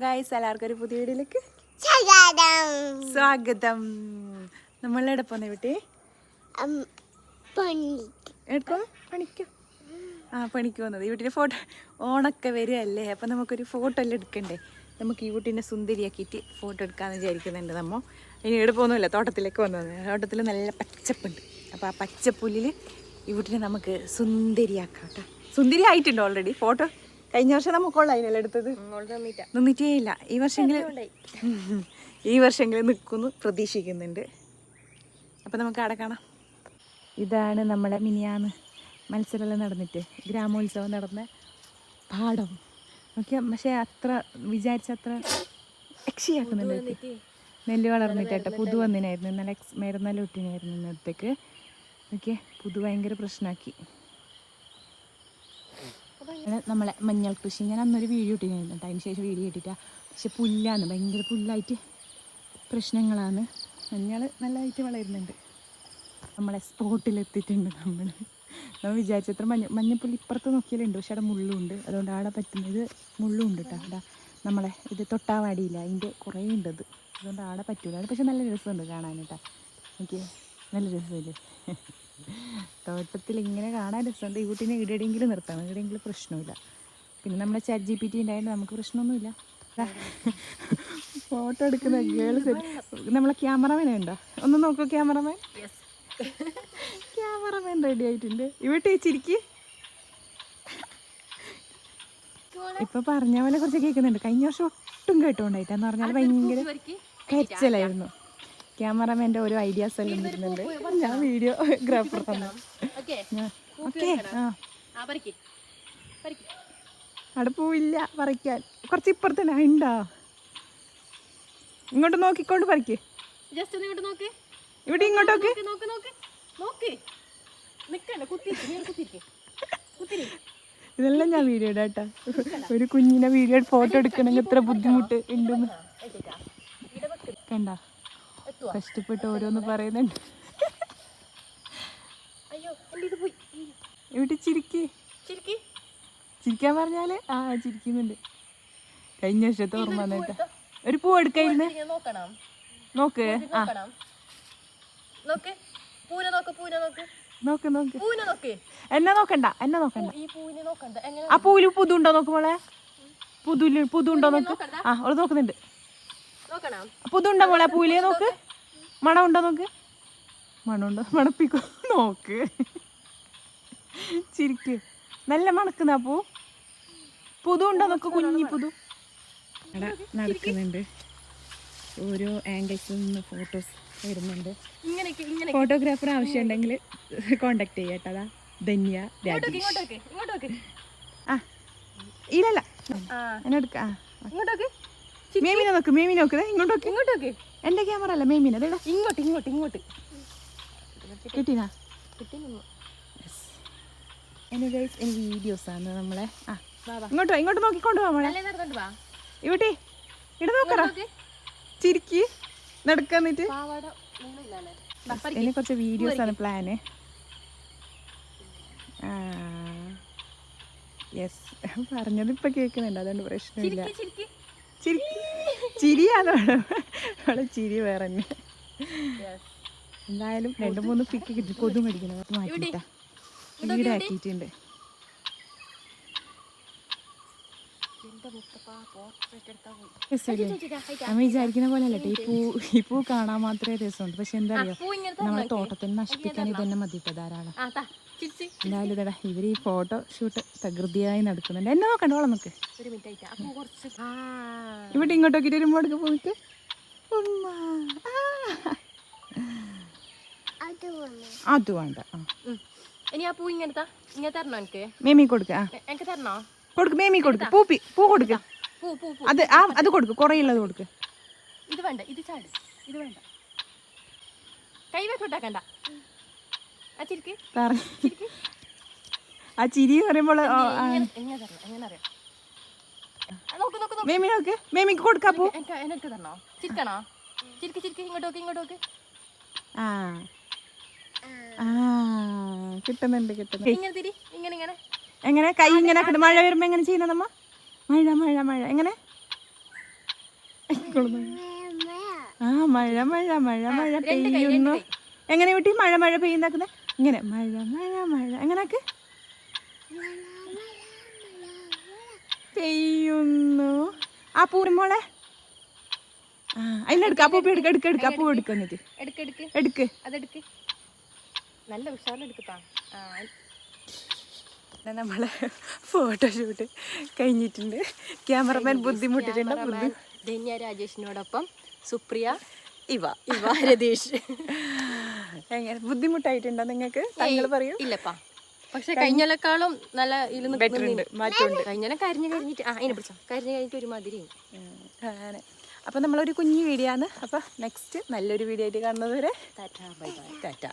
Guys എല്ലാവർക്കും ഒരു പുതിയ വീഡിയോയിലേക്ക് സ്വാഗതം. നമ്മളെവിടെ പോന്നെ കുട്ടി? പണിക്ക് വന്നത്. ഈ വീട്ടിൻ്റെ ഫോട്ടോ ഓണൊക്കെ വരികയല്ലേ, അപ്പം നമുക്കൊരു ഫോട്ടോ എല്ലാം എടുക്കണ്ടേ. നമുക്ക് ഈ വീട്ടിനെ സുന്ദരിയാക്കിയിട്ട് ഫോട്ടോ എടുക്കാമെന്ന് വിചാരിക്കുന്നുണ്ട്. നമ്മൾ ഇനി ഇവിടെ പോകുന്നില്ല, തോട്ടത്തിലേക്ക് വന്നത്. തോട്ടത്തിൽ നല്ല പച്ചപ്പുണ്ട്. അപ്പോൾ ആ പച്ചപ്പുല്ലിൽ ഈ വീട്ടിനെ നമുക്ക് സുന്ദരിയാക്കാം കേട്ടോ. സുന്ദരി ആയിട്ടുണ്ട് ഓൾറെഡി. ഫോട്ടോ കഴിഞ്ഞ വർഷം നമുക്കുള്ള അതിനല്ലേ എടുത്തത്, നിന്നിട്ടേ ഇല്ല. ഈ വർഷമെങ്കിലും നിൽക്കുന്നു പ്രതീക്ഷിക്കുന്നുണ്ട്. അപ്പം നമുക്ക് അവിടെ കാണാം. ഇതാണ് നമ്മളെ മിനിയാന്ന് മത്സരമെല്ലാം നടന്നിട്ട് ഗ്രാമോത്സവം നടന്ന പാടം. ഓക്കെ, പക്ഷേ അത്ര വിചാരിച്ചത്ര രക്ഷയാക്കുന്നുണ്ട്. നെല്ല് വളർന്നിട്ടേട്ട പുതു വന്നിനായിരുന്നു. ഇന്നലെ മരുന്നെല്ലാം ഇട്ടിനായിരുന്നു ഇന്നത്തേക്ക്. ഓക്കെ, പുതു ഭയങ്കര പ്രശ്നമാക്കി. നമ്മളെ മഞ്ഞൾ കൃഷി ഞാൻ അന്നൊരു വീഡിയോ ഇട്ടിരുന്നു. അതിന് ശേഷം വീഡിയോ ഇട്ടിട്ടാ. പക്ഷെ പുല്ലാണ്, ഭയങ്കര പുല്ലായിട്ട് പ്രശ്നങ്ങളാണ്. മഞ്ഞൾ നല്ലതായിട്ട് വളരുന്നുണ്ട്. നമ്മളെ സ്പോട്ടിലെത്തിയിട്ടുണ്ട്. നമ്മൾ വിചാരിച്ചത്ര മഞ്ഞപ്പുല്ല് ഇപ്പുറത്ത് നോക്കിയാലുണ്ട്, പക്ഷെ അവിടെ മുള്ളുണ്ട്. അതുകൊണ്ട് അവിടെ പറ്റുന്നത് മുള്ളുണ്ട് കേട്ടോ. അവിടെ നമ്മളെ ഇത് തൊട്ടാവാടിയില്ല, അതിൻ്റെ കുറേ ഉണ്ടത്. അതുകൊണ്ട് അവിടെ പറ്റൂല. അത് പക്ഷെ നല്ല രസമുണ്ട് കാണാൻ കേട്ടോ. എനിക്ക് നല്ല രസമില്ലേ തോട്ടത്തിൽ ഇങ്ങനെ കാണാൻ രസമുണ്ട്. ഈ കുട്ടീനെ ഇവിടെയെങ്കിലും നിർത്തണം, ഇവിടെയെങ്കിലും പ്രശ്നമില്ല. പിന്നെ നമ്മുടെ ChatGPT ഉണ്ടായതുകൊണ്ട് നമുക്ക് പ്രശ്നമൊന്നുമില്ല. ഫോട്ടോ എടുക്കുന്ന ഗേൾസ് നമ്മളെ ക്യാമറമാൻ ഉണ്ടോ? ഒന്ന് നോക്കൂ. ക്യാമറമാൻ റെഡി ആയിട്ടുണ്ട്. ഇവിടെ ചിരിക്ക്. ഇപ്പൊ പറഞ്ഞ പോലെ കുറച്ച് കേൾക്കുന്നുണ്ട്. കഴിഞ്ഞ വർഷം ഒട്ടും കേട്ടോണ്ടായിട്ടെന്ന് പറഞ്ഞാൽ ഭയങ്കര കരച്ചിലായിരുന്നു. ക്യാമറമാൻ്റെ ഓരോ ഐഡിയാസ് എല്ലാം വരുന്നുണ്ട്. ഞാൻ വീഡിയോഗ്രാഫറാണ്. ഓക്കെ, അവിടെ പോവില്ല പറിക്കാൻ. കുറച്ച് ഇപ്പുറത്തന്നെ ഉണ്ടോ? ഇങ്ങോട്ട് നോക്കിക്കൊണ്ട് പറിക്ക്. ഇവിടെ ഇങ്ങോട്ടോക്ക്. ഇതെല്ലാം ഞാൻ വീഡിയോ ഇടാട്ടാ. ഒരു കുഞ്ഞിനെ വീഡിയോ ഫോട്ടോ എടുക്കണമെങ്കിൽ എത്ര ബുദ്ധിമുട്ട് ഉണ്ടെന്ന് കണ്ട. കഷ്ടപ്പെട്ട് ഓരോന്ന് പറയുന്നുണ്ട്. ഇവിടെ ചിരിക്കാൻ പറഞ്ഞാല് ചിരിക്കുന്നുണ്ട്. കഴിഞ്ഞ വർഷത്തെ ഓർമ്മ വന്നിട്ട് ഒരു പൂ എടുക്കായിരുന്നു. നോക്ക് നോക്ക് നോക്ക്. എന്നെ നോക്കണ്ട. ആ പൂവില് പുതുണ്ടോ നോക്ക് മോളെ. പുതുണ്ടോ നോക്ക്. അവള് നോക്കുന്നുണ്ട്. പുതുണ്ടോ മോളെ പൂവില് നോക്ക്. മണമുണ്ടോ നോക്ക്. മണമുണ്ടോ? മണപ്പിക്കോ നോക്ക്. ചിരിക്ക്. നല്ല മണക്കുന്ന പൂ. പുതുണ്ടോ നോക്ക്. കുഞ്ഞി പുതു നടക്കുന്നുണ്ട്. ഓരോ ആംഗിൾസിൽ നിന്ന് ഫോട്ടോസ് വരുന്നുണ്ട്. ഫോട്ടോഗ്രാഫർ ആവശ്യമുണ്ടെങ്കിൽ കോണ്ടാക്ട് ചെയ്യട്ടോ. അതാ ധന്യ രാജേഷ്. ഇല്ലല്ല എന്നെടുക്ക. മേമിനെ നോക്ക്. ഇങ്ങോട്ടോക്ക്. എന്റെ ക്യാമറ അല്ല, മേമിനെ. ഇങ്ങോട്ട് കിട്ടീനാ? എനിക്ക് വീഡിയോസാണ് നമ്മളെ. ഇങ്ങോട്ട് നോക്കിക്കൊണ്ട് പോവാ മോളെ. ഇവിടെ നോക്കറ. ചിരിക്ക് നടക്കാന്നിട്ട്. ഇനി കുറച്ച് വീഡിയോസാണ് പ്ലാന്. യെസ്, പറഞ്ഞത് ഇപ്പൊ കേൾക്കുന്നുണ്ട്, അതുകൊണ്ട് പ്രശ്നമില്ല. ചിരിയാണ് അവളെ ചിരി വേറെ തന്നെ. എന്തായാലും 2-3 പിക്ക് കിട്ടി. കൊതും കടിക്കണം, മാറ്റിട്ടാ വീട് ആക്കിയിട്ടുണ്ട്. നമ്മൾ വിചാരിക്കുന്ന പോലെ അല്ലട്ടെ ഈ പൂ കാണാൻ മാത്രമേ രസമുണ്ട്. പക്ഷെ എന്താ അറിയോ, നമ്മളെ തോട്ടത്തിന് നശിപ്പിക്കാൻ ഇതന്നെ മതിയിട്ട് ധാരാളം. എന്തായാലും ഇതടാ ഇവർ ഈ ഫോട്ടോ ഷൂട്ട് തകൃതിയായി നടക്കുന്നുണ്ട്. എന്നെ നോക്കണ്ട, ഓളം നോക്ക്. ഇവിടെ ഇങ്ങോട്ടോക്കിട്ട് വരുമ്പോഴേക്ക് പോയിട്ട് അത് വേണ്ട. മേമി കൊടുക്ക. മേമി കൊടുക്ക്. പൂ കൊടുക്ക. അത് കൊടുക്ക്. കുറേ ഉള്ളത് കൊടുക്ക്. ഇത് വേണ്ട, ഇത് വേണ്ട. കൈ വെക്കണ്ട. ആ ചിരി പറയുമ്പോൾ മേമി നോക്ക്. മേമിക്ക് കൊടുക്കാ പൂ. എനിക്ക് തരണോ? ചിരിക്കണോ? ചിരിക്ക്. ഇങ്ങോട്ടോക്ക്. കിട്ടുന്നുണ്ട്. ഇങ്ങനെ എങ്ങനെ കൈ ഇങ്ങനെ മഴ വരുമ്പോ എങ്ങനെ ചെയ്യുന്നതമ്മ? മഴ എങ്ങനെ ആ മഴ മഴ മഴ മഴ പെയ്യുന്നു. എങ്ങനെ കുട്ടി മഴ മഴ പെയ്യുന്നാക്കുന്നത്? ഇങ്ങനെ മഴ മഴ മഴ എങ്ങനെയാക്ക്? പെയ്യുന്നു. ആ പൂർമോളെ ആ അതിനെടുക്ക. ആ പൂപ്പി എടുക്ക എടുക്ക എടുക്ക. ആ പൂ എടുക്ക. എന്നിട്ട് എടുക്ക്. അതെടുക്ക്. നല്ല ഉഷാറിലെടുക്കപ്പാ. നമ്മളെ ഫോട്ടോഷൂട്ട് കഴിഞ്ഞിട്ടുണ്ട്. ക്യാമറമാൻ ബുദ്ധിമുട്ടിട്ടുണ്ട്. ധന്യ രാജേഷിനോടൊപ്പം സുപ്രിയ, ഇവ രതീഷ്. എങ്ങനെ ബുദ്ധിമുട്ടായിട്ടുണ്ടോ നിങ്ങൾക്ക്? താങ്കൾ പറയൂ. ഇല്ലപ്പാ, പക്ഷെ കഴിഞ്ഞതിനേക്കാളും നല്ല ബെറ്റർ ഉണ്ട്, മാറ്റമുണ്ട്. കഴിഞ്ഞ കഴിഞ്ഞിട്ട് അതിനെ പിടിച്ചോ, കരിഞ്ഞ് കഴിഞ്ഞിട്ട് ഒരുമാതിരി. അങ്ങനെ അപ്പോൾ നമ്മളൊരു കുഞ്ഞു വീഡിയോ ആണ്. അപ്പോൾ നെക്സ്റ്റ് നല്ലൊരു വീഡിയോ ആയിട്ട് കാണുന്നത് വരെ ടാറ്റ ബൈ ബൈ. ടാറ്റ.